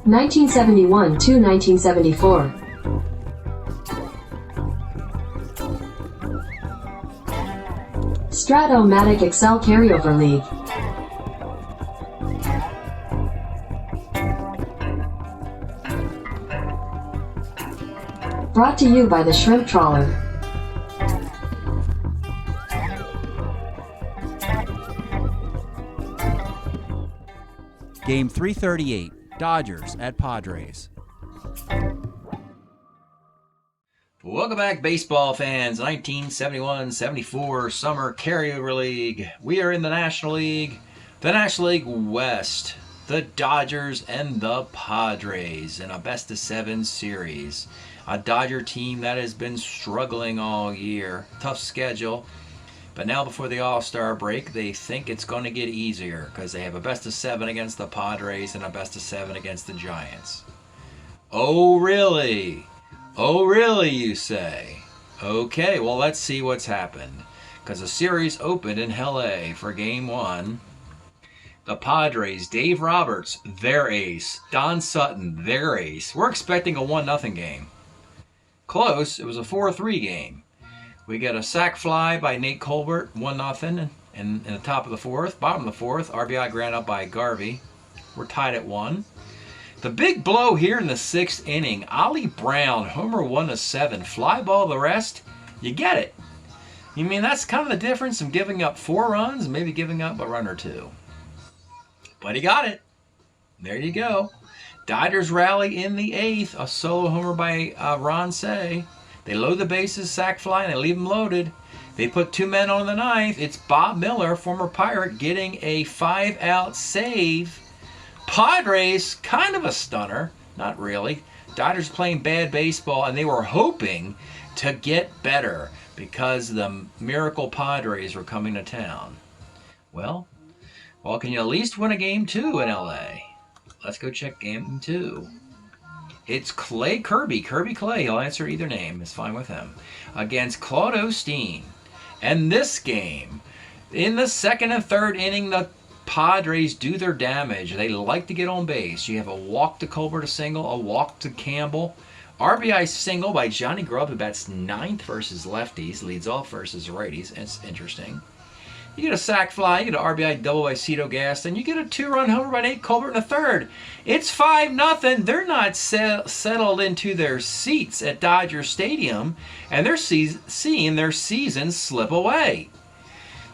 1971 to 1974. Strat-O-Matic Excel Carryover League. Brought to you by the Shrimp Trawler. Game 338, Dodgers at Padres. Welcome back, baseball fans. 1971-74 Summer Carryover League. We are in the National League West. The Dodgers and the Padres in a best-of-7 series. A Dodger team that has been struggling all year. Tough schedule. But now before the All-Star break, they think it's going to get easier because they have a best-of-7 against the Padres and a best-of-7 against the Giants. Oh, really? Oh, really, you say? Okay, well, let's see what's happened. Because the series opened in LA for Game 1. The Padres, Dave Roberts, their ace. Don Sutton, their ace. We're expecting a 1-0 game. Close. It was a 4-3 game. We get a sac fly by Nate Colbert, 1-0 in the top of the fourth. Bottom of the fourth, RBI ground out by Garvey. We're tied at 1. The big blow here in the 6th inning, Ollie Brown, homer 1-7, fly ball the rest, you get it. You mean that's kind of the difference in giving up 4 runs, maybe giving up a run or 2. But he got it. There you go. Dodgers rally in the 8th, a solo homer by Ron Say. They load the bases, sac fly, and they leave them loaded. They put 2 men on the 9th. It's Bob Miller, former Pirate, getting a 5-out save. Padres, kind of a stunner. Not really. Dodgers playing bad baseball, and they were hoping to get better because the miracle Padres were coming to town. Well, can you at least win a Game 2 in L.A.? Let's go check Game 2. It's Clay Kirby. Kirby Clay. He'll answer either name. It's fine with him. Against Claude Osteen. And this game, in the 2nd and 3rd inning, the Padres do their damage. They like to get on base. You have a walk to Colbert, a single, a walk to Campbell. RBI single by Johnny Grubb, who bats 9th versus lefties, leads off versus righties. It's interesting. You get a sac fly, you get an RBI double by Cito Gaston, you get a 2-run homer by Nate Colbert in the 3rd. It's 5-0. They're not settled into their seats at Dodger Stadium, and they're seeing their season slip away.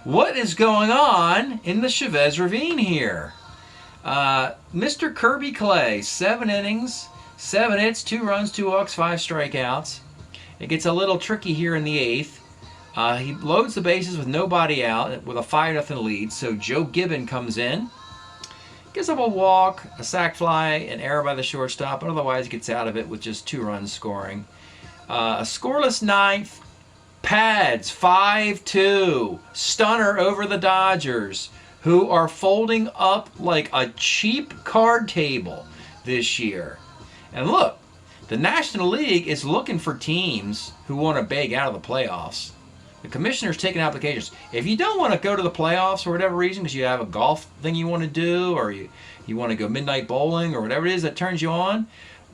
What is going on in the Chavez Ravine here? Mr. Kirby Clay, 7 innings, 7 hits, 2 runs, 2 walks, 5 strikeouts. It gets a little tricky here in the 8th. He loads the bases with nobody out with a 5-0 lead. So Joe Gibbon comes in, gives up a walk, a sac fly, an error by the shortstop, but otherwise gets out of it with just 2 runs scoring. A scoreless 9th. Pads 5-2. Stunner over the Dodgers, who are folding up like a cheap card table this year. And look, the National League is looking for teams who want to beg out of the playoffs. The commissioner's taking applications. If you don't want to go to the playoffs for whatever reason, because you have a golf thing you want to do, or you want to go midnight bowling, or whatever it is that turns you on,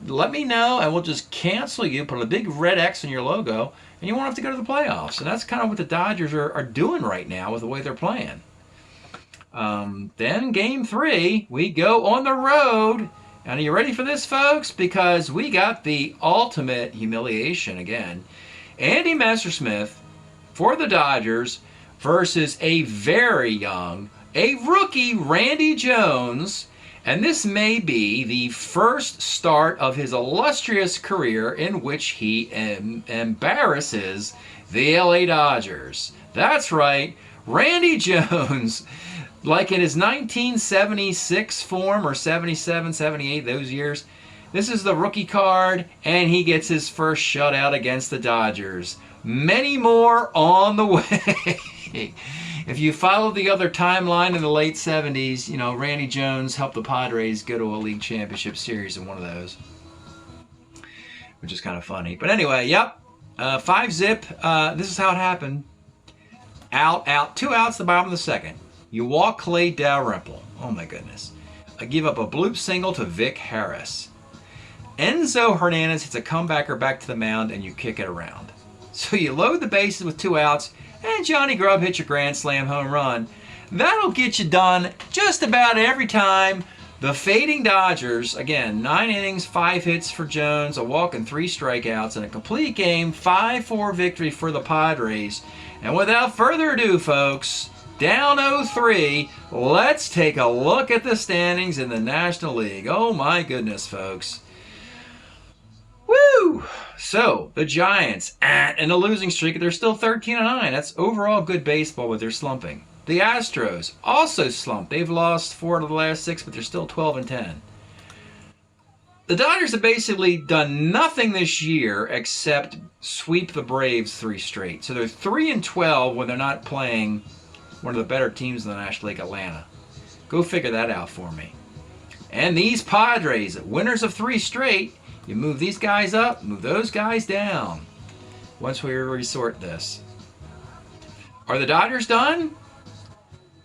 let me know, and we'll just cancel you, put a big red X on your logo, and you won't have to go to the playoffs. And that's kind of what the Dodgers are doing right now with the way they're playing. Then Game 3, we go on the road. And are you ready for this, folks? Because we got the ultimate humiliation again. Andy Messersmith for the Dodgers versus a very young, a rookie Randy Jones. And this may be the first start of his illustrious career in which he embarrasses the LA Dodgers. That's right, Randy Jones, like in his 1976 form, or 77, 78, those years, this is the rookie card, and he gets his first shutout against the Dodgers. Many more on the way. If you follow the other timeline in the late 70s, you know, Randy Jones helped the Padres go to a league championship series in one of those, which is kind of funny. But anyway, yep, 5-zip. This is how it happened. Out, 2 outs, the bottom of the 2nd. You walk Clay Dalrymple. Oh, my goodness. give up a bloop single to Vic Harris. Enzo Hernandez hits a comebacker back to the mound, and you kick it around. So you load the bases with 2 outs, and Johnny Grubb hits your grand slam home run. That'll get you done just about every time. The fading Dodgers, again, 9 innings, 5 hits for Jones, a walk and 3 strikeouts, and a complete game, 5-4 victory for the Padres. And without further ado, folks, down 0-3, let's take a look at the standings in the National League. Oh my goodness, folks. Woo! So, the Giants, in a losing streak, they're still 13-9. That's overall good baseball, but they're slumping. The Astros also slumped. They've lost 4 of the last 6, but they're still 12-10. The Dodgers have basically done nothing this year except sweep the Braves 3 straight. So they're 3-12 when they're not playing one of the better teams in the National League, Atlanta. Go figure that out for me. And these Padres, winners of 3 straight, you move these guys up, move those guys down. Once we resort this. Are the Dodgers done?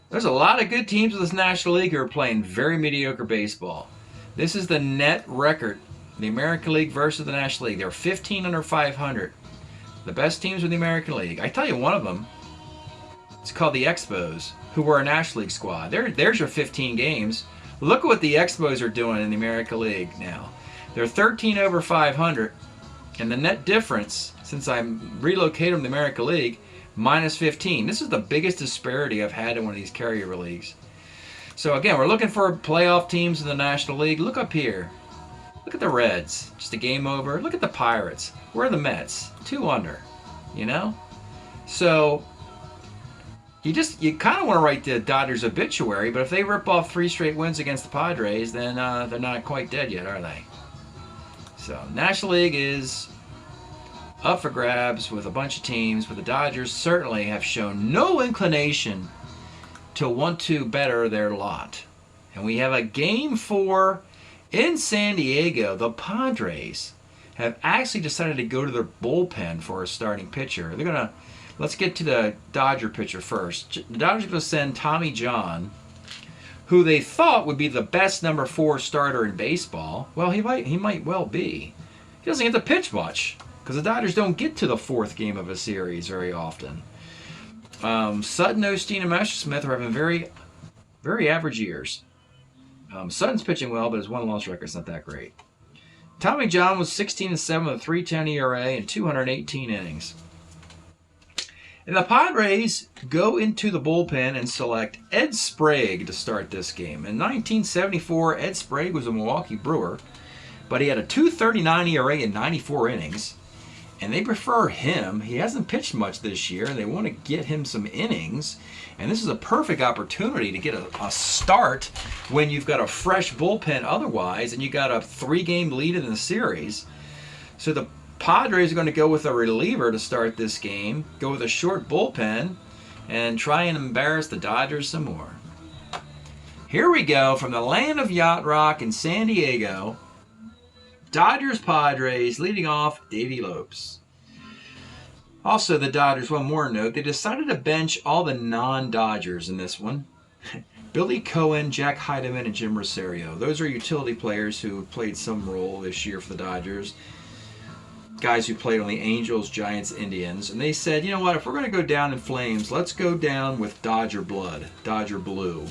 There's a lot of good teams in this National League who are playing very mediocre baseball. This is the net record. The American League versus the National League. They're 15 under 500. The best teams in the American League. I tell you one of them. It's called the Expos, who were a National League squad. There's your 15 games. Look at what the Expos are doing in the American League now. They're 13 over 500. And the net difference, since I relocated them to the American League, minus 15. This is the biggest disparity I've had in one of these carryover leagues. So again, we're looking for playoff teams in the National League. Look up here. Look at the Reds. Just a game over. Look at the Pirates. Where are the Mets? 2 under. You know? So you kind of want to write the Dodgers obituary, but if they rip off 3 straight wins against the Padres, then they're not quite dead yet, are they? So National League is up for grabs with a bunch of teams, but the Dodgers certainly have shown no inclination to want to better their lot. And we have a game 4 in San Diego. The Padres have actually decided to go to their bullpen for a starting pitcher. Let's get to the Dodger pitcher first. The Dodgers are going to send Tommy John, who they thought would be the best number 4 starter in baseball. Well, he might well be. He doesn't get to pitch much, because the Dodgers don't get to the 4th game of a series very often. Sutton, Osteen, and Messersmith are having very, very average years. Sutton's pitching well, but his 1-loss record's not that great. Tommy John was 16-7 with a 3.10 ERA and 218 innings. And the Padres go into the bullpen and select Ed Sprague to start this game. In 1974, Ed Sprague was a Milwaukee Brewer, but he had a 2.39 ERA in 94 innings. And they prefer him. He hasn't pitched much this year, and they want to get him some innings. And this is a perfect opportunity to get a start when you've got a fresh bullpen otherwise, and you got a 3-game lead in the series. So the Padres are going to go with a reliever to start this game, go with a short bullpen, and try and embarrass the Dodgers some more. Here we go from the land of Yacht Rock in San Diego. Dodgers-Padres leading off Davey Lopes. Also, the Dodgers, one more note, they decided to bench all the non-Dodgers in this one. Billy Cohen, Jack Heidemann, and Jim Rosario. Those are utility players who played some role this year for the Dodgers. Guys who played on the Angels, Giants, Indians. And they said, you know what, if we're going to go down in flames, let's go down with Dodger blood, Dodger blue.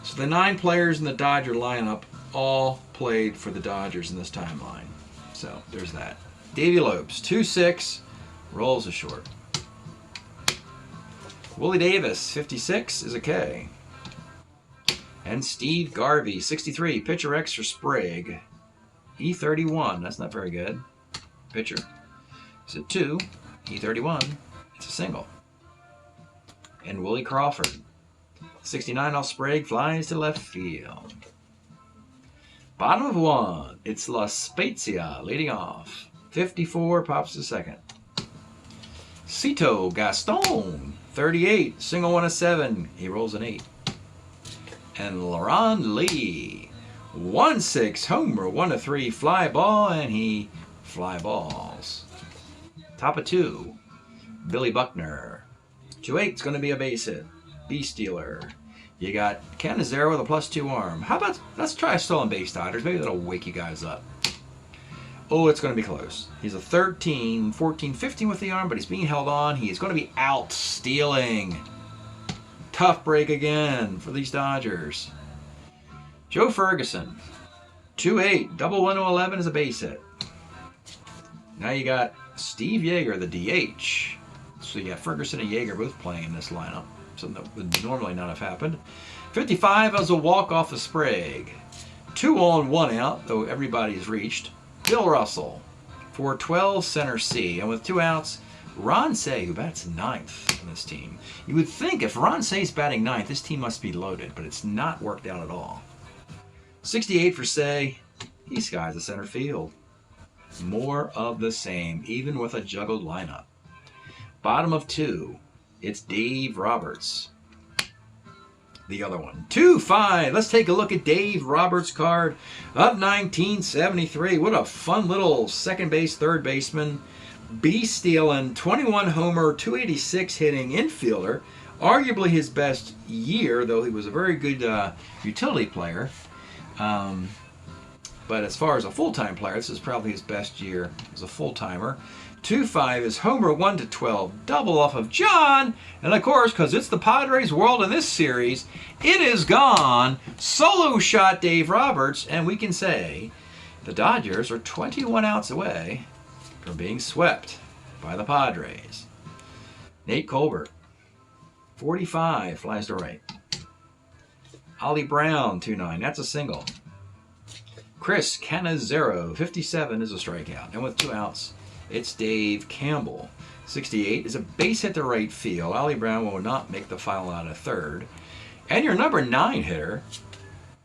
So the 9 players in the Dodger lineup all played for the Dodgers in this timeline. So there's that. Davey Lopes, 2.6, rolls a short. Willie Davis, 56, is a K. And Steve Garvey, 63, pitcher X for Sprague. E31, that's not very good. Pitcher. It's a 2, E31, it's a single. And Willie Crawford, 69 off Sprague, flies to left field. Bottom of 1, it's La Spezia leading off. 54 pops to second. Cito Gaston, 38, single 1 of 7. He rolls an 8. And Laurent Lee, 1-6, homer 1 of 3, fly ball, and he fly balls. Top of 2, Billy Buckner. 2-8 is going to be a base hit. B stealer. You got Canizero with a +2 arm. How about, let's try a stolen base, Dodgers. Maybe that'll wake you guys up. Oh, it's going to be close. He's a 13, 14, 15 with the arm, but he's being held on. He is going to be out stealing. Tough break again for these Dodgers. Joe Ferguson, 2-8, double 1 to 11 is a base hit. Now you got Steve Yeager, the DH. So you got Ferguson and Yeager both playing in this lineup. Something that would normally not have happened. 55 as a walk off the Sprague. 2 on, 1 out, though everybody's reached. Bill Russell for 12 center C. And with 2 outs, Ron Cey, who bats 9th on this team. You would think if Ron Cey's batting 9th, this team must be loaded, but it's not worked out at all. 68 for Cey. He skies the center field. More of the same, even with a juggled lineup. Bottom of 2, it's Dave Roberts. The other one. 2-5. Let's take a look at Dave Roberts' card of 1973. What a fun little second base, third baseman. Beast stealing, 21 homer, 286 hitting infielder. Arguably his best year, though he was a very good utility player. But as far as a full-time player, this is probably his best year as a full-timer. 2-5 is homer 1 to 12, double off of John. And of course, because it's the Padres world in this series, it is gone. Solo shot Dave Roberts, and we can say the Dodgers are 21 outs away from being swept by the Padres. Nate Colbert, 45, flies to right. Ollie Brown, 2-9, that's a single. Chris Canizero, 57, is a strikeout. And with 2 outs, it's Dave Campbell. 68 is a base hit to right field. Ollie Brown will not make the final out of third. And your number 9 hitter,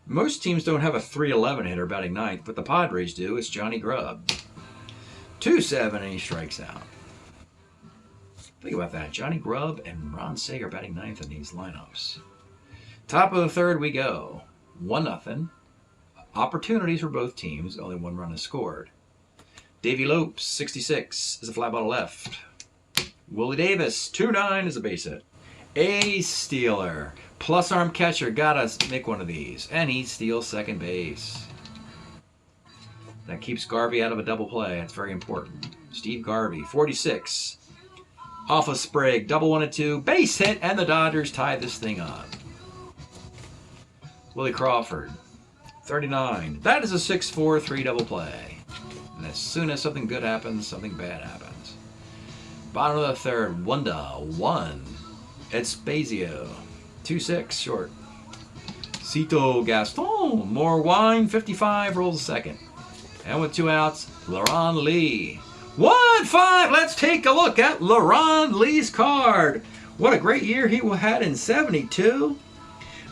most teams don't have a 3-11 hitter batting 9th, but the Padres do. It's Johnny Grubb. 2-7, and he strikes out. Think about that. Johnny Grubb and Ron Cey are batting 9th in these lineups. Top of the third we go. 1-0. Opportunities for both teams. Only 1 run is scored. Davey Lopes, 66, is a fly ball to left. Willie Davis, 2-9, is a base hit. A stealer. Plus arm catcher. Gotta make one of these. And he steals second base. That keeps Garvey out of a double play. That's very important. Steve Garvey, 46. Off of Sprague, double 1 and 2. Base hit, and the Dodgers tie this thing up. Willie Crawford, 39. That is a 6-4, 3 double play. And as soon as something good happens, something bad happens. Bottom of the third, 1-1. Ed Spazio, 2-6, short. Cito Gaston, more wine, 55, rolls a second. And with 2 outs, LaRon Lee. 1-5, let's take a look at LaRon Lee's card. What a great year he had in 72.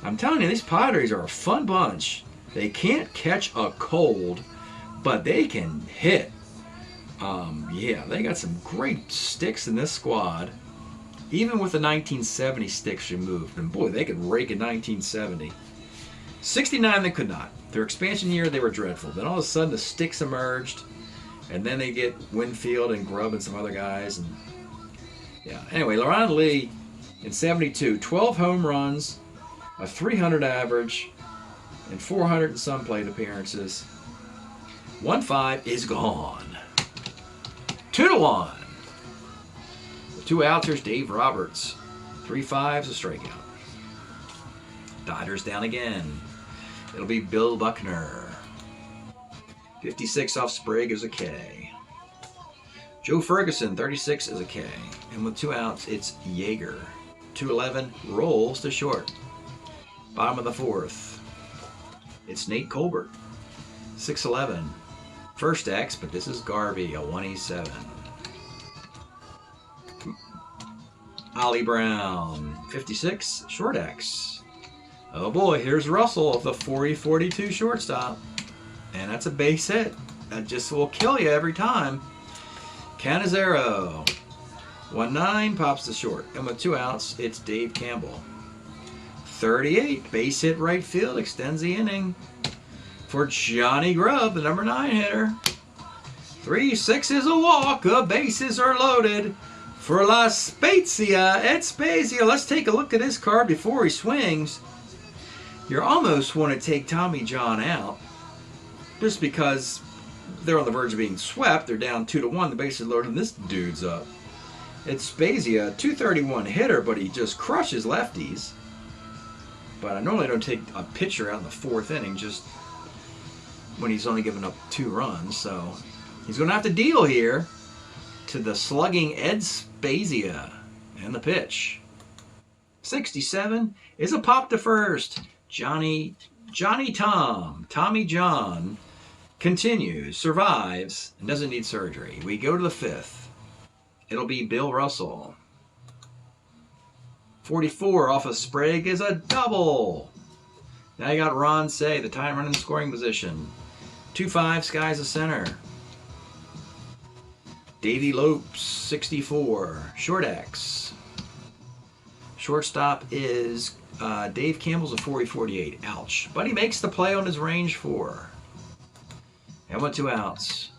I'm telling you, these Padres are a fun bunch. They can't catch a cold, but they can hit. Yeah, they got some great sticks in this squad. Even with the 1970 sticks removed. And boy, they could rake in 1970. 69, they could not. Their expansion year, they were dreadful. Then all of a sudden, the sticks emerged. And then they get Winfield and Grubb and some other guys. And yeah. Anyway, LaRon Lee in 72, 12 home runs, a 300 average, and 400 and some plate appearances. 1-5 is gone. 2-1. With 2 outs, there's Dave Roberts. 3-5's a strikeout. Dodgers down again. It'll be Bill Buckner. 56 off Sprague is a K. Joe Ferguson, 36 is a K. And with 2 outs, it's Yeager. 2-11 rolls to short. Bottom of the fourth, it's Nate Colbert. 6-11. First X, but this is Garvey, a 1-7. Ollie Brown, 56, short X. Oh boy, here's Russell of the 40-42 shortstop. And that's a base hit. That just will kill you every time. Canizero, 1-9, pops to short. And with 2 outs, it's Dave Campbell. 38, base hit right field, extends the inning for Johnny Grubb, the number 9 hitter. 3-6 is a walk. The bases are loaded for La Spezia. Ed Spezia. Let's take a look at his card before he swings. You almost want to take Tommy John out just because they're on the verge of being swept. They're down 2-1. The bases loaded, and this dude's up. It's Spezia, 231 hitter, but he just crushes lefties. But I normally don't take a pitcher out in the 4th inning just when he's only given up 2 runs. So he's going to have to deal here to the slugging Ed Spezia. And the pitch. 67 is a pop to first. Tommy John continues, survives, and doesn't need surgery. We go to the 5th. It'll be Bill Russell. 44 off of Sprague is a double. Now you got Ron Say, the time running scoring position. 2-5, Sky's a center. Davey Lopes, 64. Short X. Shortstop is Dave Campbell's a 40-48. Ouch. But he makes the play on his range 4. And with 2 outs,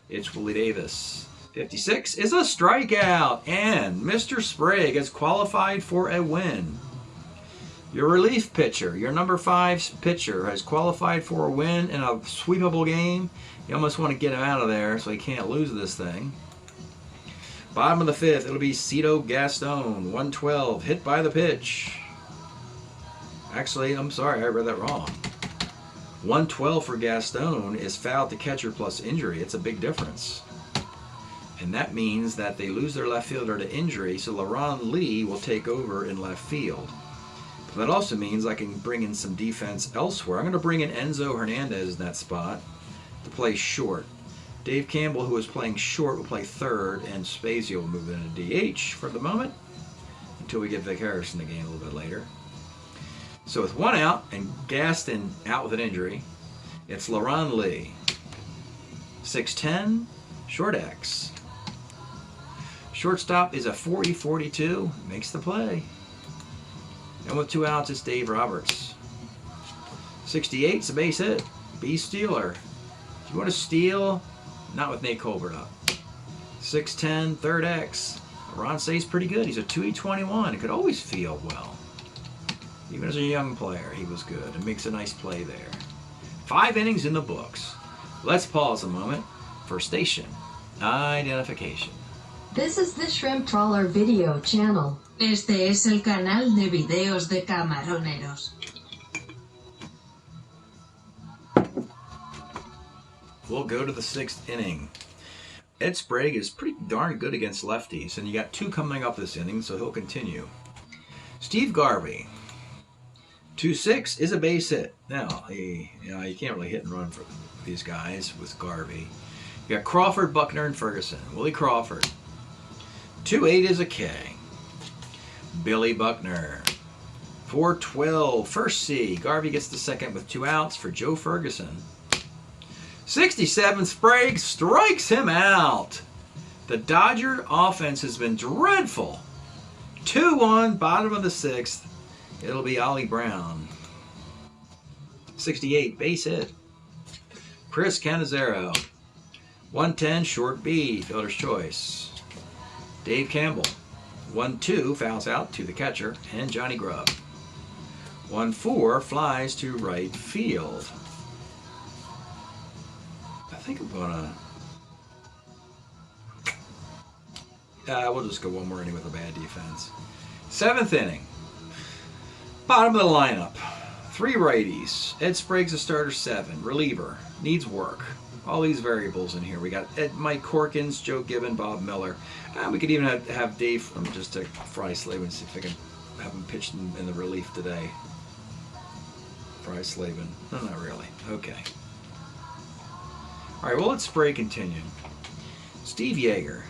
it's Willie Davis. 56 is a strikeout. And Mr. Sprague has qualified for a win. Your relief pitcher, your number 5 pitcher, has qualified for a win in a sweepable game. You almost want to get him out of there so he can't lose this thing. Bottom of the 5th, it'll be Cito Gaston, 112, hit by the pitch. Actually, I'm sorry, I read that wrong. 112 for Gaston is foul to catcher plus injury. It's a big difference. And that means that they lose their left fielder to injury, so LaRon Lee will take over in left field. But that also means I can bring in some defense elsewhere. I'm going to bring in Enzo Hernandez in that spot to play short. Dave Campbell, who is playing short, will play 3rd, and Spezia will move into DH for the moment until we get Vic Harris in the game a little bit later. So with 1 out and Gaston out with an injury, it's LaRon Lee. 6'10", short X. Shortstop is a 40-42, makes the play. And with 2 outs, it's Dave Roberts. 68's a base hit. B stealer. If you want to steal, not with Nate Colbert up. 6'10", 3rd X. Ron Say's pretty good. He's a 2E21. He could always field well. Even as a young player, he was good and makes a nice play there. 5 innings in the books. Let's pause a moment for station identification. This is the Shrimp Trawler video channel. Este es el canal de videos de camaroneros. We'll go to the 6th inning. Ed Sprague is pretty darn good against lefties, and you got 2 coming up this inning, so he'll continue. Steve Garvey. 2-6 is a base hit. Now, you can't really hit and run for these guys with Garvey. You got Crawford, Buckner, and Ferguson. Willie Crawford. 2-8 is a K. Billy Buckner. 4-12, first C. Garvey gets the second with 2 outs for Joe Ferguson. 67, Sprague strikes him out. The Dodger offense has been dreadful. 2-1, bottom of the 6th. It'll be Ollie Brown. 68, base hit. Chris Canizero. 110, short B, fielder's choice. Dave Campbell. 1-2, fouls out to the catcher, and Johnny Grubb. 1-4, flies to right field. I think I'm gonna... we'll just go one more inning with a bad defense. 7th inning. Bottom of the lineup. 3 righties. Ed Sprague's a starter 7. Reliever. Needs work. All these variables in here. We got Mike Corkins, Joe Gibbon, Bob Miller. We could even have Dave from just to Fry Slavin, see if I can have him pitch in the relief today. Fry Slavin. No, not really. Okay. All right, well, let Sprague continue. Steve Yeager.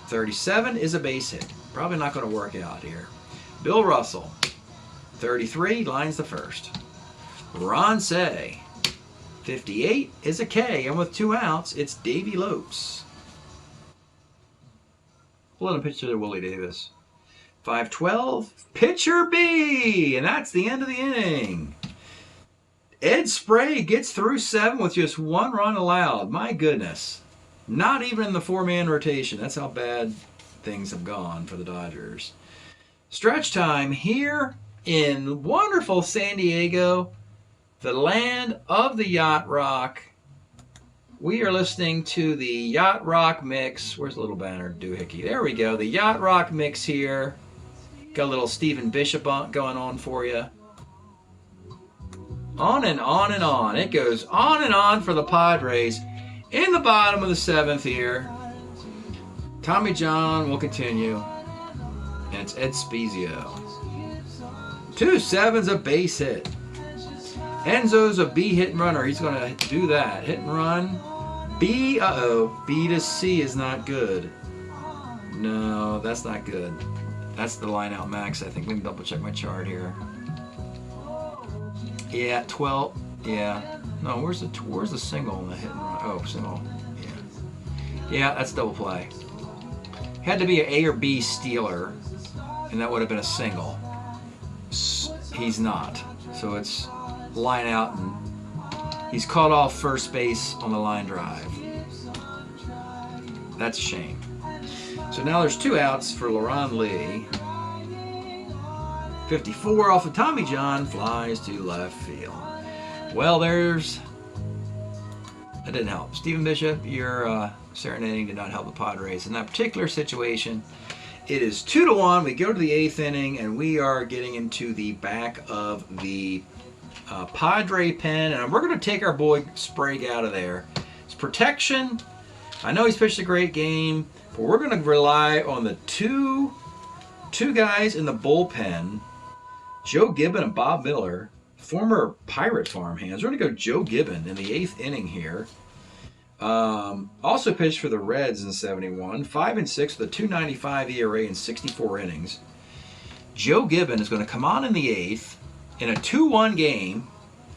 37 is a base hit. Probably not going to work out here. Bill Russell. 33, lines the first. Ron Say. 58 is a K, and with 2 outs, it's Davey Lopes. We'll let him pitch to Willie Davis. 5-12, pitcher B, and that's the end of the inning. Ed Sprague gets through 7 with just 1 run allowed. My goodness. Not even in the 4-man rotation. That's how bad things have gone for the Dodgers. Stretch time here in wonderful San Diego, the land of the Yacht Rock. We are listening to the Yacht Rock mix. Where's the little banner doohickey? There we go. The Yacht Rock mix here. Got a little Stephen Bishop going on for you. On and on and on. It goes on and on for the Padres. In the bottom of the 7th here. Tommy John will continue. And it's Ed Spezio. 2 7s, a base hit. Enzo's a B hit and runner. He's going to do that. Hit and run. B, B to C is not good. No, that's not good. That's the line out max, I think. Let me double check my chart here. Yeah, 12. Yeah. No, where's the single in the hit and run? Oh, single. Yeah. Yeah, that's double play. Had to be an A or B stealer, and that would have been a single. He's not. So it's line out, and he's caught off first base on the line drive. That's a shame. So now there's 2 outs for LaRon Lee. 54 off of Tommy John, flies to left field. Well, that didn't help. Stephen Bishop, your serenading did not help the Padres in that particular situation. It is 2-1. We go to the 8th inning, and we are getting into the back of the Padre pen, and we're going to take our boy Sprague out of there. It's protection. I know he's pitched a great game, but we're going to rely on the two guys in the bullpen, Joe Gibbon and Bob Miller, former Pirate farmhands. We're going to go Joe Gibbon in the 8th inning here. Also pitched for the Reds in 71, 5-6 with a 2.95 ERA in 64 innings. Joe Gibbon is going to come on in the 8th in a 2-1 game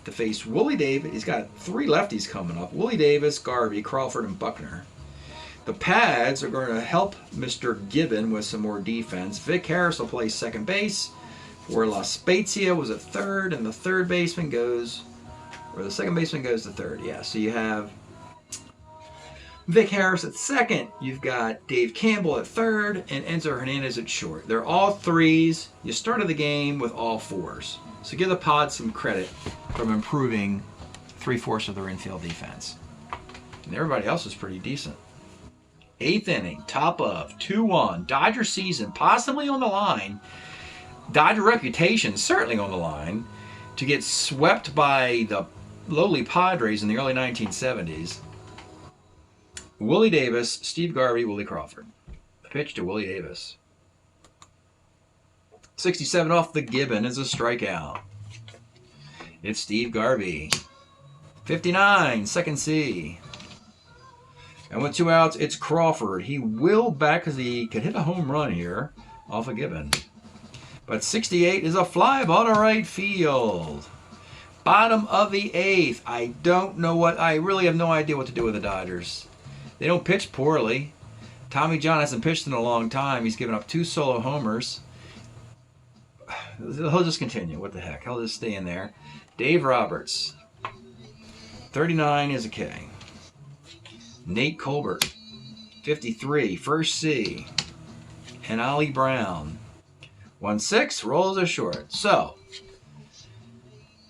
to face Willie Davis. He's got 3 lefties coming up: Willie Davis, Garvey, Crawford, and Buckner. The Pads are going to help Mr. Gibbon with some more defense. Vic Harris will play second base, where La Spezia was at third, and the second baseman goes to third. Yeah, so you have Vic Harris at second. You've got Dave Campbell at third, and Enzo Hernandez at short. They're all 3s. You started the game with all 4s. So give the Pods some credit from improving 3/4 of their infield defense. And everybody else is pretty decent. 8th inning, top of 2-1. Dodger season possibly on the line. Dodger reputation certainly on the line to get swept by the lowly Padres in the early 1970s. Willie Davis, Steve Garvey, Willie Crawford. The pitch to Willie Davis. 67 off the Gibbon is a strikeout. It's Steve Garvey. 59, second C. And with 2 outs, it's Crawford. He will back because he could hit a home run here off of Gibbon. But 68 is a fly ball to right field. Bottom of the 8th. I really have no idea what to do with the Dodgers. They don't pitch poorly. Tommy John hasn't pitched in a long time. He's given up 2 solo homers. He'll just continue. What the heck? He'll just stay in there. Dave Roberts. 39 is a K. Nate Colbert. 53, first C. And Ollie Brown. 1-6, rolls a short. So,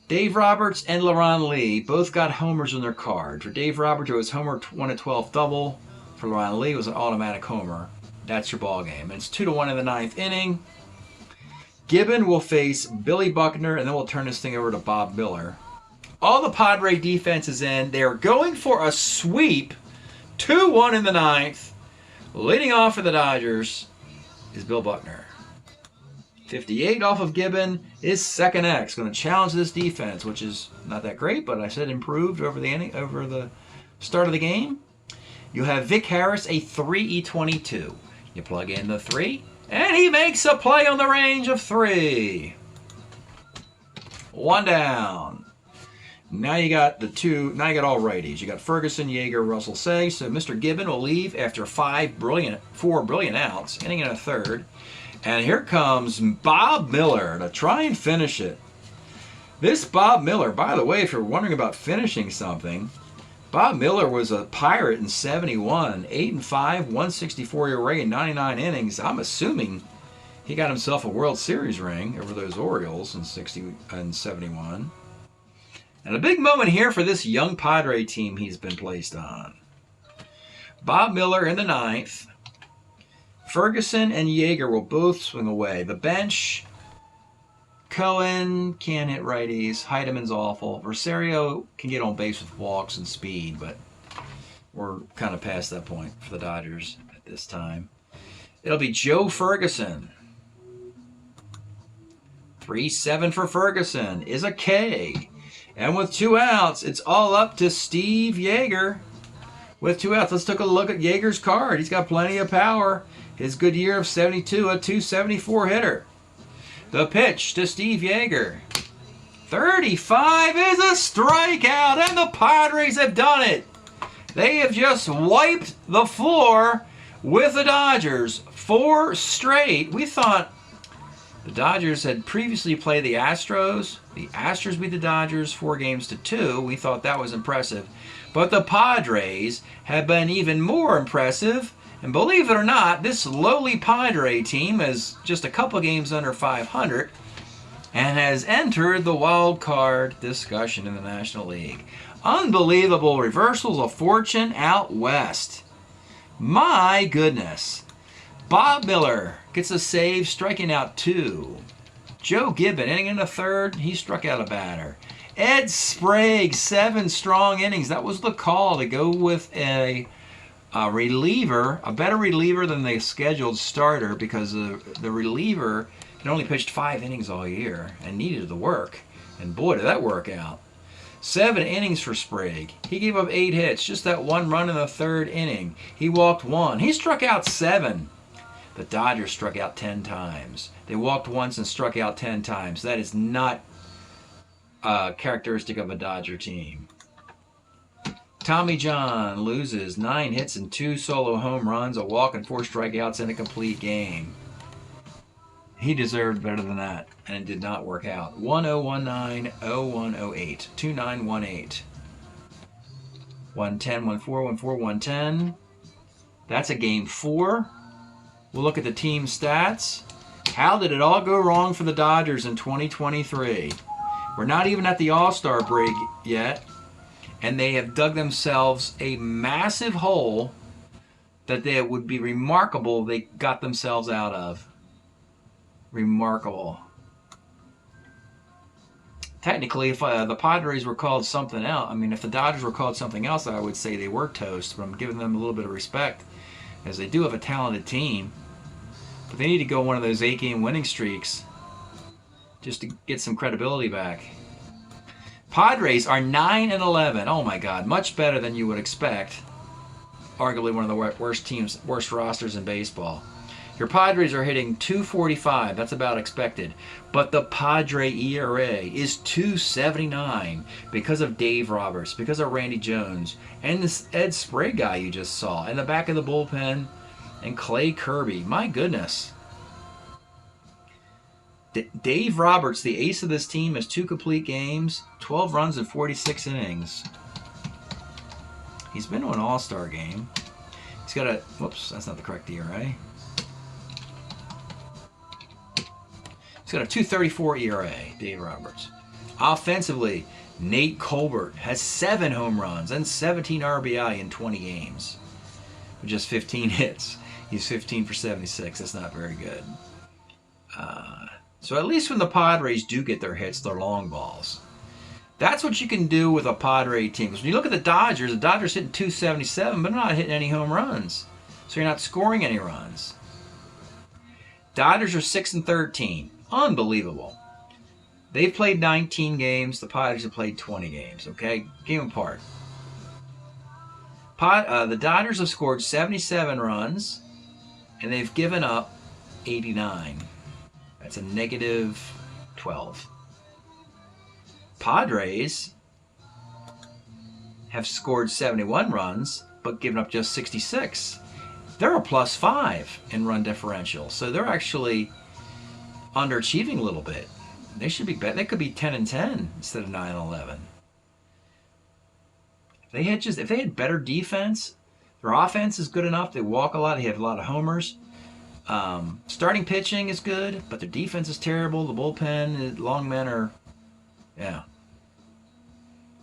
Dave Roberts and LaRon Lee both got homers on their card. For Dave Roberts, it was homer 1-12 double. For LaRon Lee, it was an automatic homer. That's your ball game. And it's 2-1 in the 9th inning. Gibbon will face Billy Buckner, and then we'll turn this thing over to Bob Miller. All the Padre defense is in. They're going for a sweep. 2-1 in the 9th. Leading off for the Dodgers is Bill Buckner. 58 off of Gibbon is second X. Going to challenge this defense, which is not that great, but I said improved over the start of the game. You have Vic Harris, a 3E22. You plug in the 3, and he makes a play on the range of 3. 1 down. Now you got all righties. You got Ferguson, Yeager, Russell, Say. So Mr. Gibbon will leave after 4 brilliant outs, inning and a third. And here comes Bob Miller to try and finish it. This Bob Miller, by the way, if you're wondering about finishing something, Bob Miller was a Pirate in 71, 8-5, 164 ERA in 99 innings. I'm assuming He got himself a World Series ring over those Orioles in 60 and 71. And a big moment here for this young Padre team he's been placed on. Bob Miller in the 9th. Ferguson and Yeager will both swing away. The bench, Cohen can't hit righties. Heideman's awful. Rosario can get on base with walks and speed, but we're kind of past that point for the Dodgers at this time. It'll be Joe Ferguson. 3-7 for Ferguson is a K. And with 2 outs, it's all up to Steve Yeager. With 2 outs, let's take a look at Yeager's card. He's got plenty of power. His good year of 72, a 274 hitter. The pitch to Steve Yeager. 35 is a strikeout, and the Padres have done it. They have just wiped the floor with the Dodgers. 4 straight. We thought the Dodgers had previously played the Astros. The Astros beat the Dodgers 4-2. We thought that was impressive. But the Padres have been even more impressive. And believe it or not, this lowly Padre team is just a couple games under 500 and has entered the wild card discussion in the National League. Unbelievable reversals of fortune out west. My goodness. Bob Miller gets a save, striking out 2. Joe Gibbon, inning in the 3rd, he struck out a batter. Ed Sprague, 7 strong innings. That was the call to go with a reliever, a better reliever than the scheduled starter, because the reliever had only pitched 5 innings all year and needed the work. And boy, did that work out. 7 innings for Sprague. He gave up 8 hits, just that 1 run in the 3rd inning. He walked 1. He struck out 7. The Dodgers struck out 10 times. They walked once and struck out 10 times. That is not characteristic of a Dodger team. Tommy John loses 9 hits and 2 solo home runs, a walk and 4 strikeouts in a complete game. He deserved better than that, and it did not work out. 1019, 0108, 2918. 110, 14, 14, 110. That's a game 4. We'll look at the team stats. How did it all go wrong for the Dodgers in 2023? We're not even at the All-Star break yet, and they have dug themselves a massive hole that they would be remarkable they got themselves out of. Remarkable. Technically, if the Padres were called something else, I mean, if the Dodgers were called something else, I would say they were toast, but I'm giving them a little bit of respect, as they do have a talented team. But they need to go one of those 8-game winning streaks just to get some credibility back. Padres are 9-11. Oh my God, much better than you would expect. Arguably one of the worst rosters in baseball. Your Padres are hitting .245. That's about expected. But the Padre ERA is .279 because of Dave Roberts, because of Randy Jones, and this Ed Sprague guy you just saw in the back of the bullpen, and Clay Kirby. My goodness. Dave Roberts, the ace of this team, has 2 complete games, 12 runs in 46 innings. He's been to an All-Star game. He's got a, whoops, that's not the correct ERA. He's got a .234 ERA, Dave Roberts. Offensively, Nate Colbert has 7 home runs and 17 RBI in 20 games. With just 15 hits. He's 15 for 76. That's not very good. So at least when the Padres do get their hits, they're long balls. That's what you can do with a Padre team. Because when you look at the Dodgers hitting .277, but they're not hitting any home runs. So you're not scoring any runs. Dodgers are 6-13. Unbelievable. They've played 19 games. The Padres have played 20 games. Okay? Game apart. The Dodgers have scored 77 runs, and they've given up 89. That's a -12. Padres have scored 71 runs, but given up just 66. They're a +5 in run differential, so they're actually underachieving a little bit. They should be better. They could be 10-10 instead of 9-11. If they had better defense, their offense is good enough. They walk a lot. They have a lot of homers. Starting pitching is good, but their defense is terrible. The bullpen, long men are, yeah.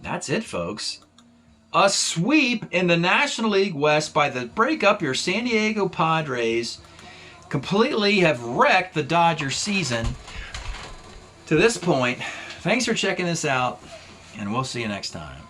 That's it, folks. A sweep in the National League West by the breakup your San Diego Padres completely have wrecked the Dodgers season to this point. Thanks for checking this out, and we'll see you next time.